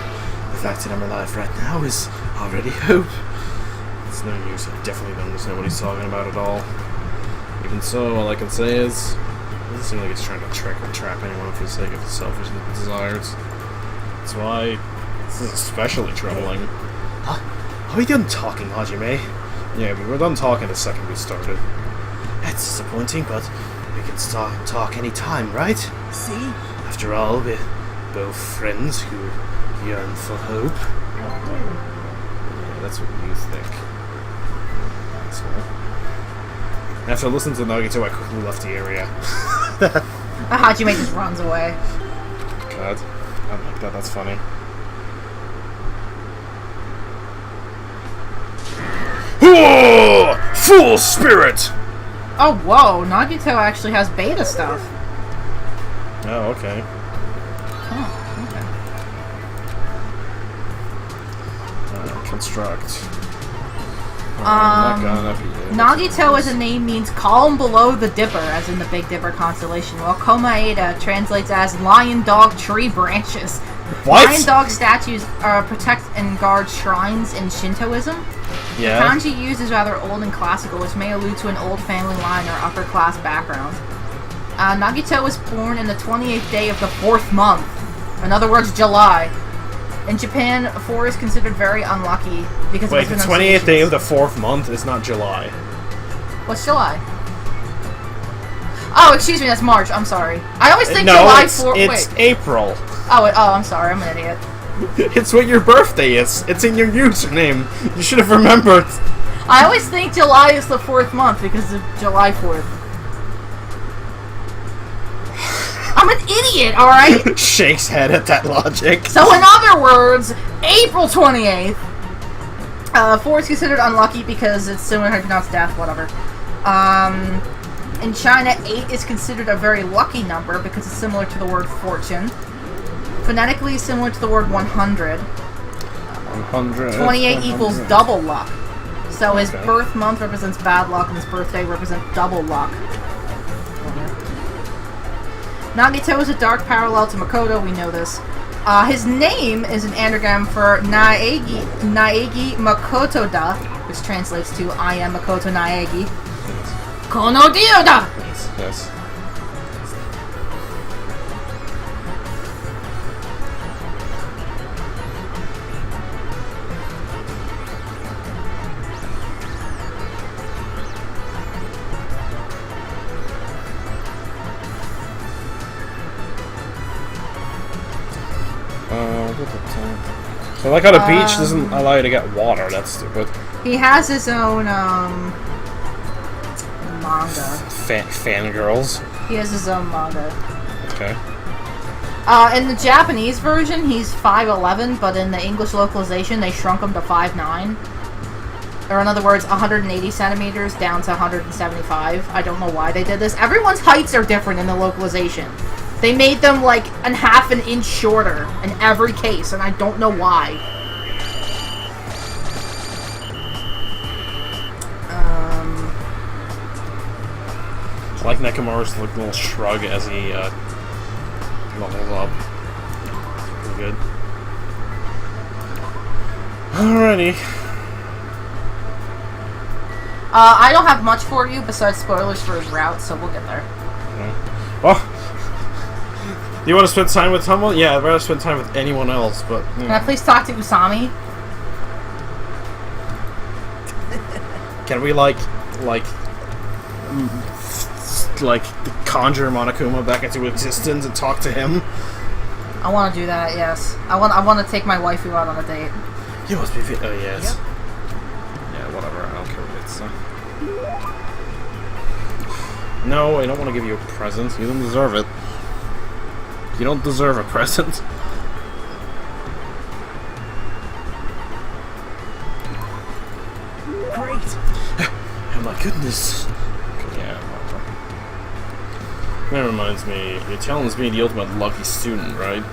the fact that I'm alive right now is already hope. It's no use. I definitely don't understand what he's talking about at all. Even so, all I can say is, it doesn't seem like he's trying to trick or trap anyone for the sake of his selfish desires. That's why this is especially troubling. Are we done talking, Hajime? Yeah, we were done talking the second we started. That's disappointing, but we can talk any time, right? See? After all, we're both friends who yearn for hope. Yeah, that's what you think. So, after listening to Nagito, I quickly left the area. Hajime just runs away. God, I don't like that. That's funny. Full spirit! Oh, whoa, Nagito actually has beta stuff. Oh, okay. Construct. Nagito as a name means calm below the Dipper, as in the Big Dipper constellation, while Komaeda translates as lion, dog, tree branches. What? Lion dog statues protect and guard shrines in Shintoism. Yeah. The kanji used is rather old and classical, which may allude to an old family line or upper class background. Nagito was born in the 28th day of the 4th month. In other words, July. In Japan, 4 is considered very unlucky because Wait, of the its 28th day of the 4th month is not July. What's July? Oh, excuse me, that's March. I'm sorry. I always think no, July it's 4th. it's Wait. April. Oh, I'm sorry. I'm an idiot. It's what your birthday is. It's in your username. You should have remembered. I always think July is the 4th month because of July 4th. I'm an idiot, alright? Shakes head at that logic. So in other words, April 28th. 4 is considered unlucky because it's similar to pronounce death, whatever. In China, 8 is considered a very lucky number because it's similar to the word fortune. Phonetically similar to the word 100. 100. 28 equals double luck. So his Okay. birth month represents bad luck and his birthday represents double luck. Nagito is a dark parallel to Makoto, we know this. His name is an anagram for Naegi Makoto da, which translates to I am Makoto Naegi. Kono dio da! Yes. So like on a beach doesn't allow you to get water, that's stupid. He has his own, manga. Fangirls. He has his own manga. Okay. In the Japanese version, he's 5'11", but in the English localization, they shrunk him to 5'9". Or in other words, 180 centimeters down to 175. I don't know why they did this. Everyone's heights are different in the localization. They made them like a half an inch shorter in every case, and I don't know why. I like Nekomaru's little shrug as he levels up. Pretty good. Alrighty. I don't have much for you besides spoilers for his route, so we'll get there. Well, do you want to spend time with Tumble? Yeah, I'd rather spend time with anyone else, but... Can I please talk to Usami? Can we, like, conjure Monokuma back into existence and talk to him? I want to do that, yes. I want to take my waifu out on a date. You must be oh, yes. Yep. Yeah, whatever. I don't care what it's... No, I don't want to give you a present. You don't deserve it. You don't deserve a present. Great. Oh my goodness. Yeah, whatever. That reminds me, you're telling me the ultimate lucky student, right?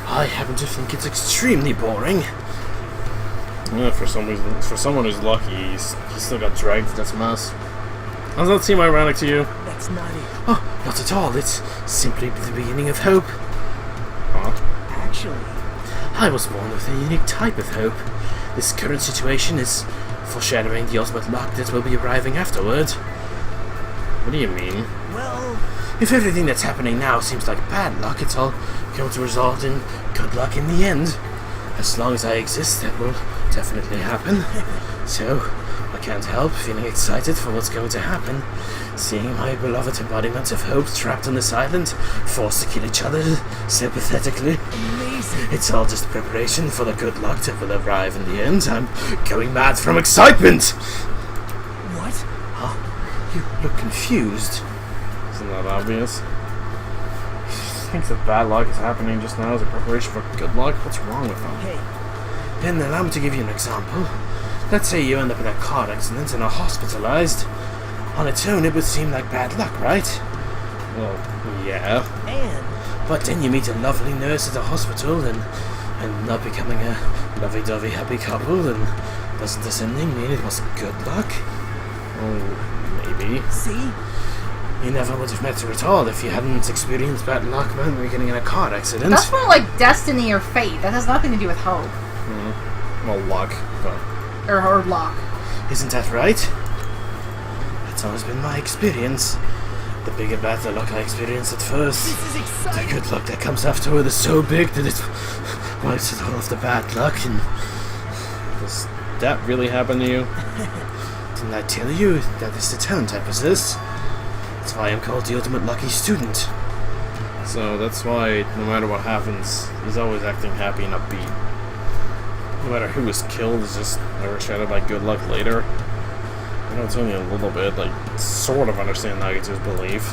I happen to think it's extremely boring. Yeah, for someone who's lucky, he's still got dragged to this mess. Does that seem ironic to you? That's not it. Oh, not at all. It's simply the beginning of hope. Huh? Actually, I was born with a unique type of hope. This current situation is foreshadowing the ultimate luck that will be arriving afterward. What do you mean? well, If everything that's happening now seems like bad luck, it's all going to result in good luck in the end. As long as I exist, that will definitely happen. So, I can't help feeling excited for what's going to happen. Seeing my beloved embodiment of hope trapped on this island, forced to kill each other so pathetically. amazing. It's all just preparation for the good luck that will arrive in the end. I'm going mad from excitement! What? Huh? You look confused. Isn't that obvious? He thinks that bad luck is happening just now as a preparation for good luck? What's wrong with him? Hey, And allow me to give you an example. Let's say you end up in a car accident and are hospitalized. On its own, it would seem like bad luck, right? Well, yeah. and But then you meet a lovely nurse at the hospital and end up becoming a lovey-dovey happy couple, and doesn't this ending mean it was good luck? Oh, maybe. see? You never would have met her at all if you hadn't experienced bad luck when getting in a car accident. That's more like destiny or fate. That has nothing to do with hope. Well, luck, but... Or luck. Isn't that right? That's always been my experience. The bigger bad the luck I experienced at first, This is the exciting. good luck that comes afterward is so big that it wipes it all off the bad luck. And does that really happen to you? Didn't I tell you that is the talent I possess? That's why I'm called the ultimate lucky student. So that's why no matter what happens, he's always acting happy and upbeat. No matter who is killed is just overshadowed by good luck later. I know it's only a little bit, like, sort of understand Nagito's belief.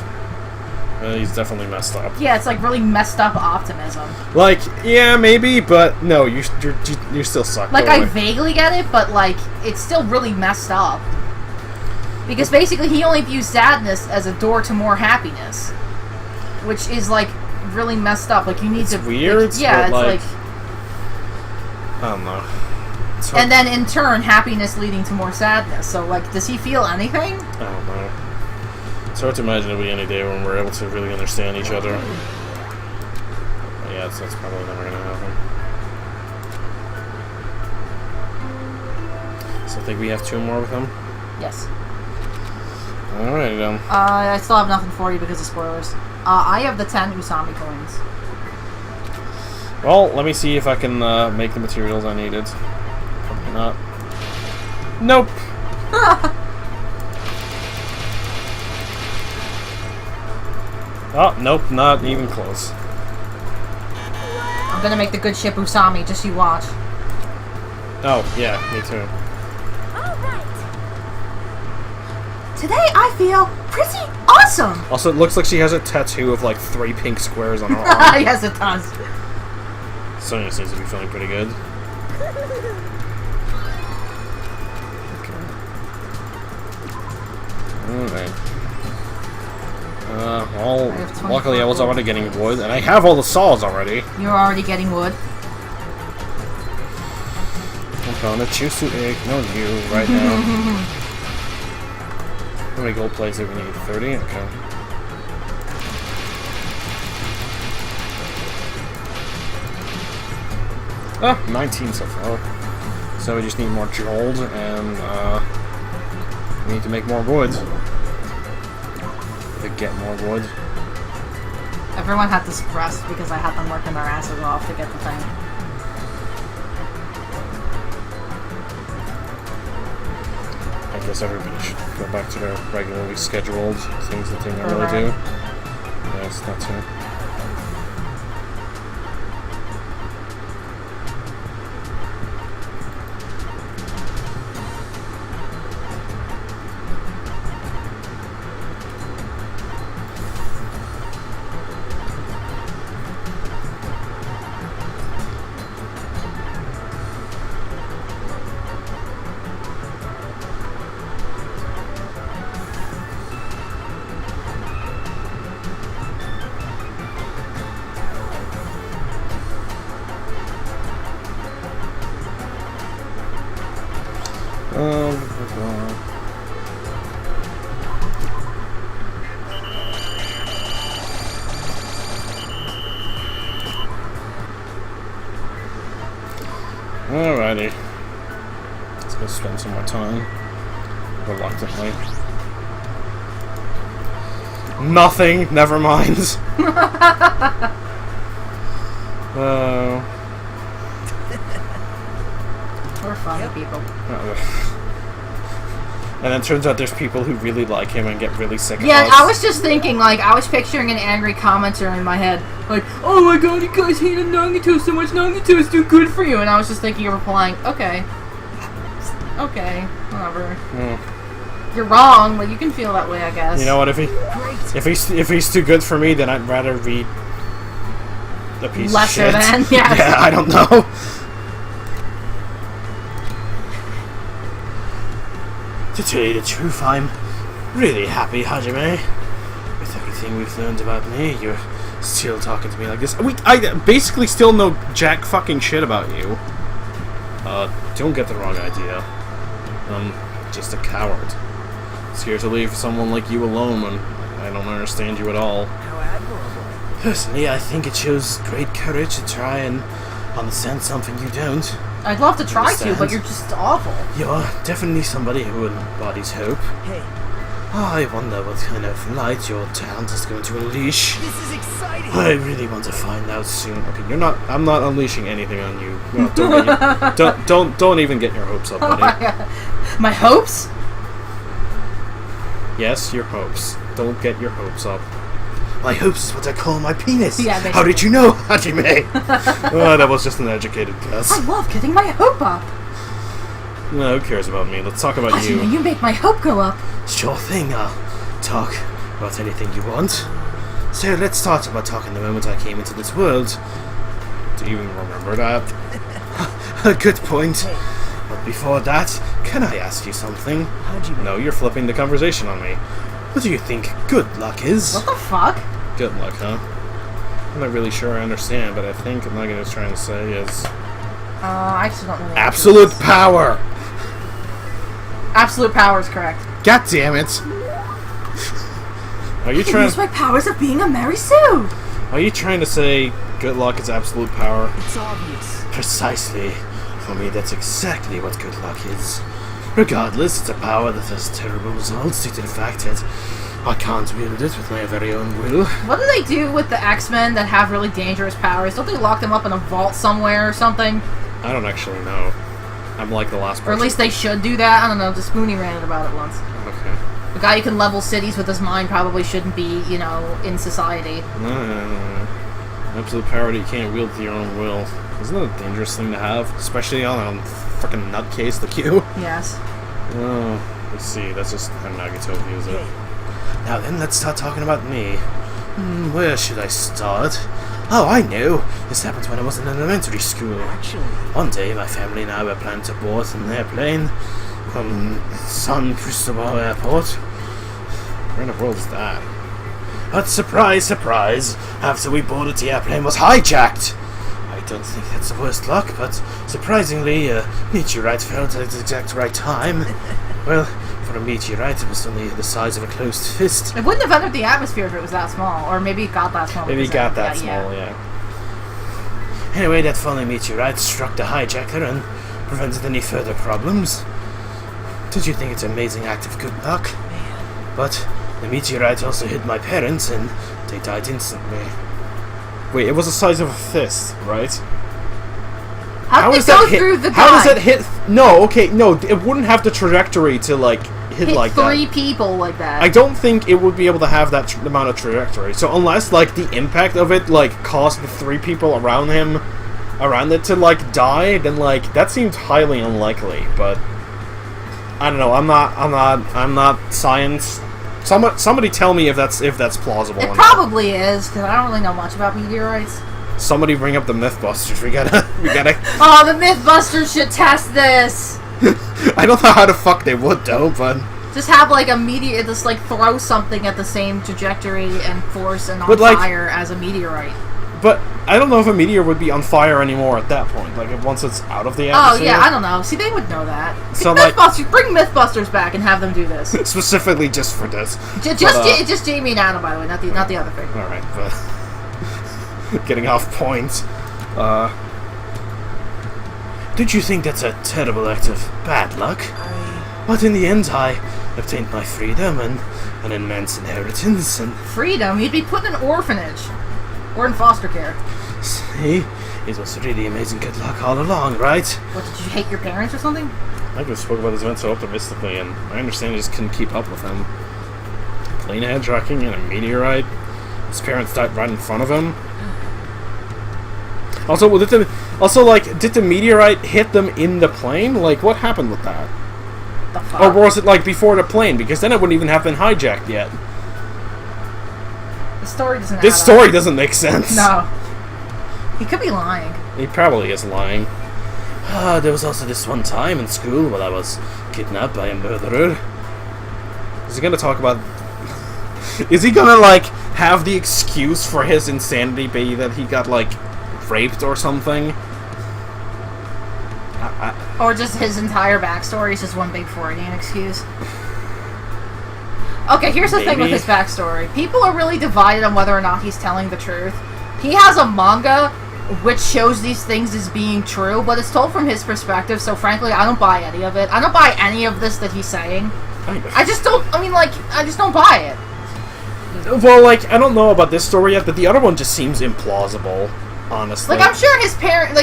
He's definitely messed up. Yeah, it's like really messed up optimism. Like, yeah, maybe, but no, you still suck. Like, Go I away. vaguely get it, but like, it's still really messed up. Because basically, he only views sadness as a door to more happiness, which is like really messed up. Like, you need to. Weird. Yeah, but, it's like. I don't know. And then in turn, happiness leading to more sadness. So, like, does he feel anything? I don't know. It's hard to imagine it'll be any day when we're able to really understand each other. But yeah, that's probably never gonna happen. So I think we have 2 more with him. Yes. Alright then. I still have nothing for you because of spoilers. I have the 10 Usami coins. Well, let me see if I can make the materials I needed. Probably not. Nope. Oh, nope, not even close. I'm gonna make the good ship Usami, just you watch. Oh, yeah, me too. Today I feel pretty awesome. Also, it looks like she has a tattoo of like 3 pink squares on her arm. Yes, it does. Sonya seems to be feeling pretty good. Alright. Well, I have luckily I was 24 already getting wood, and I have all the saws already. You're already getting wood. I'm gonna choose to ignore you right now. How many gold plates do we need? 30? Okay. Ah, 19 so far. So we just need more gold, and we need to make more wood. To get more wood. Everyone had this rest because I had them working their asses off to get the thing. I guess everybody should go back to their regularly scheduled things that they normally do. Yes, that's it. Alrighty. Let's go spend some more time. Reluctantly. Nothing! Never mind. We're funny people. And then it turns out there's people who really like him and get really sick of Yeah, us. I was just thinking, like, I was picturing an angry commenter in my head. Like, oh my god, you guys hated Nagito so much, Nagito's too good for you. And I was just thinking of replying, okay. Okay, whatever. You're wrong, but you can feel that way, I guess. You know what, if he's too good for me, then I'd rather read the piece Lesser of shit. than, yeah. Yeah, I don't know. To tell you the truth, I'm really happy, Hajime. With everything we've learned about me, you're still talking to me like this. I basically still know jack fucking shit about you. Don't get the wrong idea. I'm just a coward. Scared to leave someone like you alone when I don't understand you at all. How admirable. Personally, I think it shows great courage to try and understand something you don't. I'd love to try to, Understand. but you're just awful. You're definitely somebody who embodies hope. Hey, I wonder what kind of light your talent is going to unleash. this is exciting. I really want to find out soon. Okay, you're not. I'm not unleashing anything on you. No, don't even get your hopes up, Oh buddy. my god. My hopes? Yes, your hopes. Don't get your hopes up. My hopes is what I call my penis. Yeah, How did you know, Hajime? Oh, that was just an educated guess. I love getting my hope up. No, who cares about me? Let's talk about Hajime, you. you make my hope go up. Sure thing. I'll talk about anything you want. So let's start about talking the moment I came into this world. Do you even remember that? A good point. But before that, can I ask you something? How'd you No, you're flipping the conversation on me. What do you think good luck is? What the fuck? Good luck, huh? I'm not really sure I understand, but I think what Nagito's trying to say is... I actually don't know. the answer to absolute this. power! Absolute power is correct. God damn it! Are you I can trying? use my powers of being a Mary Sue. Are you trying to say good luck is absolute power? It's obvious. Precisely. For me, that's exactly what good luck is. Regardless, it's a power that has terrible results due to the fact that I can't wield it with my very own will. What do they do with the X-Men that have really dangerous powers? Don't they lock them up in a vault somewhere or something? I don't actually know. I'm like the last person. Or at least they should do that. I don't know. Just Spoony ranted about it once. Okay. The guy who can level cities with his mind probably shouldn't be, you know, in society. No. Absolute power that you can't wield with your own will. Isn't that a dangerous thing to have? Especially on a fucking nutcase like you. Yes. Oh, let's see. That's just how Nagito views it. Now then, let's start talking about me. Where should I start? Oh, I know. This happened when I was in elementary school. Actually, One day, my family and I were planning to board an airplane from San Cristobal Airport. Where in the world is that? But surprise, surprise, after we boarded, the airplane was hijacked. I don't think that's the worst luck, but surprisingly, a meteorite fell at the exact right time. Well, for a meteorite, it was only the size of a closed fist. It wouldn't have entered the atmosphere if it was that small. Or maybe it got that small. Maybe it because got of- that small, yeah. Anyway, that falling meteorite struck the hijacker and prevented any further problems. Don't you think it's an amazing act of good luck? But the meteorite also hit my parents and they died instantly. Wait, it was the size of a fist, right? How did does it go that hit? through the guy? How does it hit? No, okay, no, it wouldn't have the trajectory to like hit like three that. people like that. I don't think it would be able to have that amount of trajectory. So unless like the impact of it like caused the three people around it to like die, then like that seems highly unlikely. But I don't know. I'm not science. Somebody tell me if that's plausible. It or not. probably is, because I don't really know much about meteorites. Somebody bring up the Mythbusters. We gotta. Oh, the Mythbusters should test this! I don't know how the fuck they would though, but. Just have like a meteor, just like throw something at the same trajectory and force and on But, like- fire as a meteorite. But I don't know if a meteor would be on fire anymore at that point. Like once it's out of the Oh atmosphere. yeah, I don't know. See, they would know that. So, Bring Mythbusters back and have them do this. Specifically just for this. Just Jamie and Adam, by the way, not the other thing. All right, but getting off point. Don't you think that's a terrible act of bad luck? But in the end, I obtained my freedom and an immense inheritance, and Freedom? You'd be put in an orphanage. Or in foster care. see, it was really amazing good luck all along, right? What, did you hate your parents or something? I just spoke about this event so optimistically, and I understand I just couldn't keep up with him. Plane hijacking and a meteorite. His parents died right in front of him. Also, did the meteorite hit them in the plane? Like, what happened with that? The fuck? Or was it, like, before the plane? Because then it wouldn't even have been hijacked yet. The story doesn't This add story up. doesn't make sense. No. He could be lying. He probably is lying. There was also this one time in school when I was kidnapped by a murderer. Is he gonna talk about... Is he gonna, like, have the excuse for his insanity be that he got, like, raped or something? Or just his entire backstory is just one big Freudian excuse. Okay, here's the thing with Maybe. his backstory. People are really divided on whether or not he's telling the truth. He has a manga which shows these things as being true, but it's told from his perspective, so frankly, I don't buy any of it. I don't buy any of this that he's saying. I just don't buy it. Well, like, I don't know about this story yet, but the other one just seems implausible, honestly. Like, I'm sure his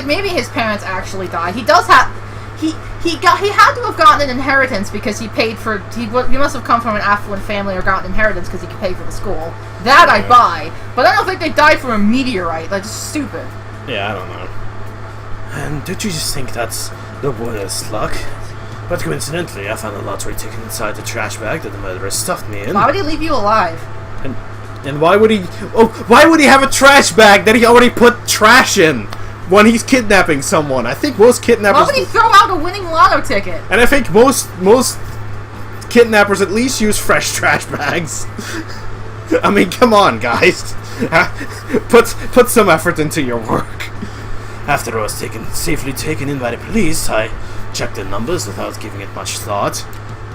maybe his parents actually died. He does have... He had to have gotten an inheritance because he paid for... He must have come from an affluent family or gotten inheritance because he could pay for the school. That I buy. But I don't think they died from a meteorite. Like, it's stupid. Yeah, I don't know. And don't you just think that's the worst luck? But coincidentally, I found a lottery ticket inside the trash bag that the murderer stuffed me in. Why would he leave you alive? And And why would he... Oh, why would he have a trash bag that he already put trash in when he's kidnapping someone? I think most kidnappers... Why would he throw out a winning lotto ticket? And I think most kidnappers at least use fresh trash bags. I mean, come on, guys. Put some effort into your work. After I was safely taken in by the police, I checked the numbers without giving it much thought.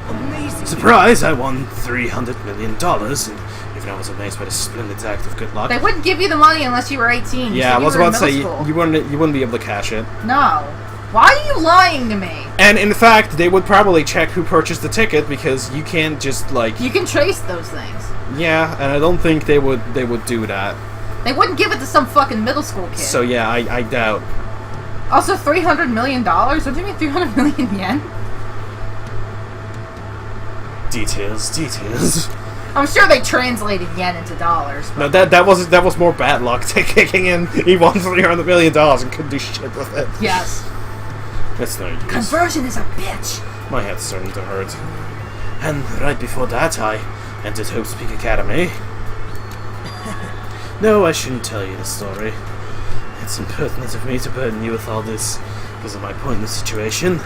Amazing. Surprise! I won $300 million, and even I was amazed by the splendid act of good luck. They wouldn't give you the money unless you were 18. You Yeah, said I was you were in about to say, middle school. you wouldn't be able to cash it. No. Why are you lying to me? And in fact, they would probably check who purchased the ticket, because you can't just, like... You can trace those things. Yeah, and I don't think they would do that. They wouldn't give it to some fucking middle school kid. So yeah, I doubt. Also, $300 million? What do you mean 300 million yen? Details. I'm sure they translated yen into dollars. No, that was more bad luck kicking in. He won $300 million and couldn't do shit with it. Yes. That's no use. Conversion is a bitch. My head's starting to hurt. And right before that, I entered Hope's Peak Academy. No, I shouldn't tell you the story. It's impertinent of me to burden you with all this because of my pointless situation.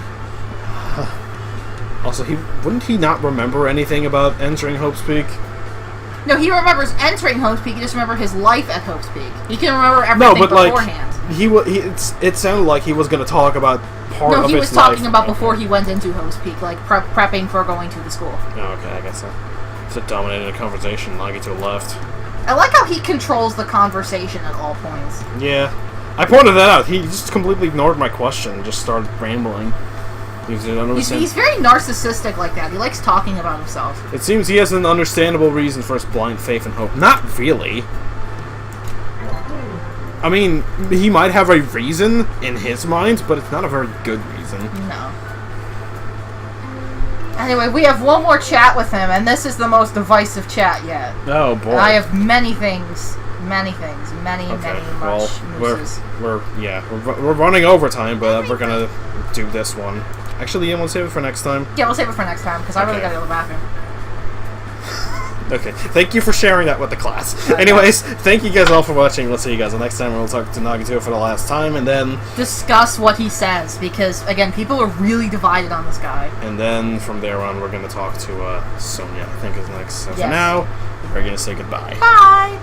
Also, wouldn't he not remember anything about entering Hope's Peak? No, he remembers entering Hope's Peak. He just remembers his life at Hope's Peak. He can remember everything beforehand. It sounded like he was going to talk about part of his life. No, he was talking about before he went into Hope's Peak, like prepping for going to the school. Oh, okay, I guess so. So it dominated the conversation. Nagito left. I like how he controls the conversation at all points. Yeah. I pointed that out. He just completely ignored my question and just started rambling. He's very narcissistic like that. He likes talking about himself. It seems he has an understandable reason for his blind faith and hope. Not really. I mean, he might have a reason in his mind, but it's not a very good reason. No. Anyway, we have one more chat with him, and this is the most divisive chat yet. Oh boy. And I have many things, many well, mooses. we're running overtime, but we're gonna do this one. Actually, you want to save it for next time? Yeah, we'll save it for next time, because I really gotta go to the bathroom. Okay, thank you for sharing that with the class. Anyways, thank you guys all for watching. We'll see you guys next time. We'll talk to Nagito for the last time, and then... discuss what he says, because, again, people are really divided on this guy. And then, from there on, we're going to talk to Sonia, I think is next. So Yes. for now, we're going to say goodbye. Bye!